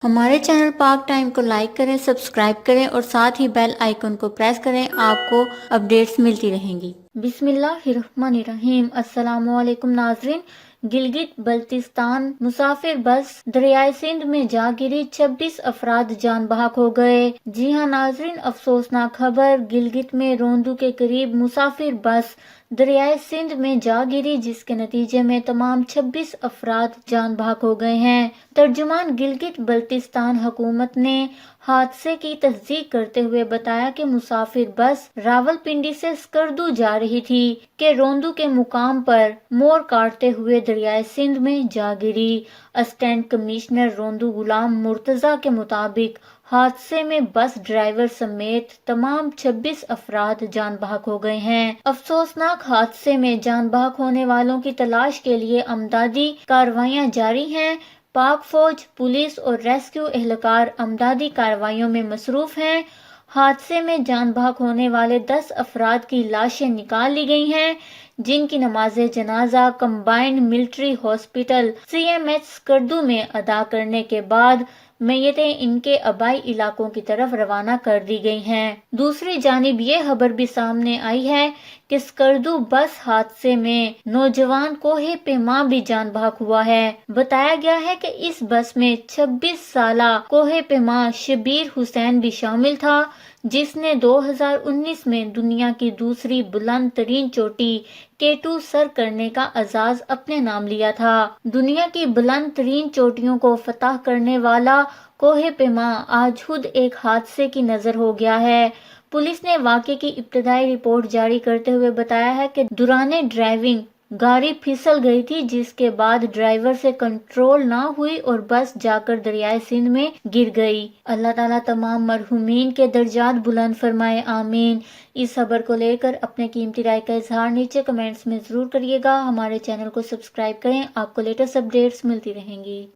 ہمارے چینل پاک ٹائم کو لائک کریں، سبسکرائب کریں اور ساتھ ہی بیل آئیکن کو پریس کریں، آپ کو اپڈیٹس ملتی رہیں گی۔ بسم اللہ الرحمن الرحیم۔ السلام علیکم ناظرین۔ گلگت بلتستان مسافر بس دریائے سندھ میں جا گری، 26 افراد جان بحق ہو گئے۔ جی ہاں ناظرین، افسوسناک خبر، گلگت میں روندو کے قریب مسافر بس دریائے سندھ میں جا گری، جس کے نتیجے میں تمام 26 افراد جان بحق ہو گئے ہیں۔ ترجمان گلگت بلتستان حکومت نے حادثے کی تصدیق کرتے ہوئے بتایا کہ مسافر بس راولپنڈی سے اسکردو جا رہی تھی کہ روندو کے مقام پر موڑ کاٹتے ہوئے دریائے سندھ میں جا گری۔ اسسٹنٹ کمشنر روندو غلام مرتضی کے مطابق حادثے میں بس ڈرائیور سمیت تمام 26 افراد جان بحق ہو گئے ہیں۔ افسوسناک حادثے میں جان بحق ہونے والوں کی تلاش کے لیے امدادی کارروائیاں جاری ہیں۔ پاک فوج، پولیس اور ریسکیو اہلکار امدادی کارروائیوں میں مصروف ہیں۔ حادثے میں جان بحق ہونے والے 10 افراد کی لاشیں نکال لی گئی ہیں، جن کی نماز جنازہ combined military hospital CMH Skardu میں ادا کرنے کے بعد میتیں ان کے آبائی علاقوں کی طرف روانہ کر دی گئی ہیں۔ دوسری جانب یہ خبر بھی سامنے آئی ہے کہ اسکردو بس حادثے میں نوجوان کوہ پیما بھی جان بحق ہوا ہے۔ بتایا گیا ہے کہ اس بس میں 26 سالہ کوہ پیما شبیر حسین بھی شامل تھا، جس نے 2019 میں دنیا کی دوسری بلند ترین چوٹی K2 سر کرنے کا اعزاز اپنے نام لیا تھا۔ دنیا کی بلند ترین چوٹیوں کو فتح کرنے والا کوہ پیما آج خود ایک حادثے کی نذر ہو گیا ہے۔ پولیس نے واقعے کی ابتدائی رپورٹ جاری کرتے ہوئے بتایا ہے کہ دوران ڈرائیونگ گاڑی پھسل گئی تھی، جس کے بعد ڈرائیور سے کنٹرول نہ ہوئی اور بس جا کر دریائے سندھ میں گر گئی۔ اللہ تعالیٰ تمام مرحومین کے درجات بلند فرمائے، آمین۔ اس خبر کو لے کر اپنے قیمتی رائے کا اظہار نیچے کمنٹس میں ضرور کریے گا۔ ہمارے چینل کو سبسکرائب کریں، آپ کو لیٹسٹ اپڈیٹس ملتی رہیں گی۔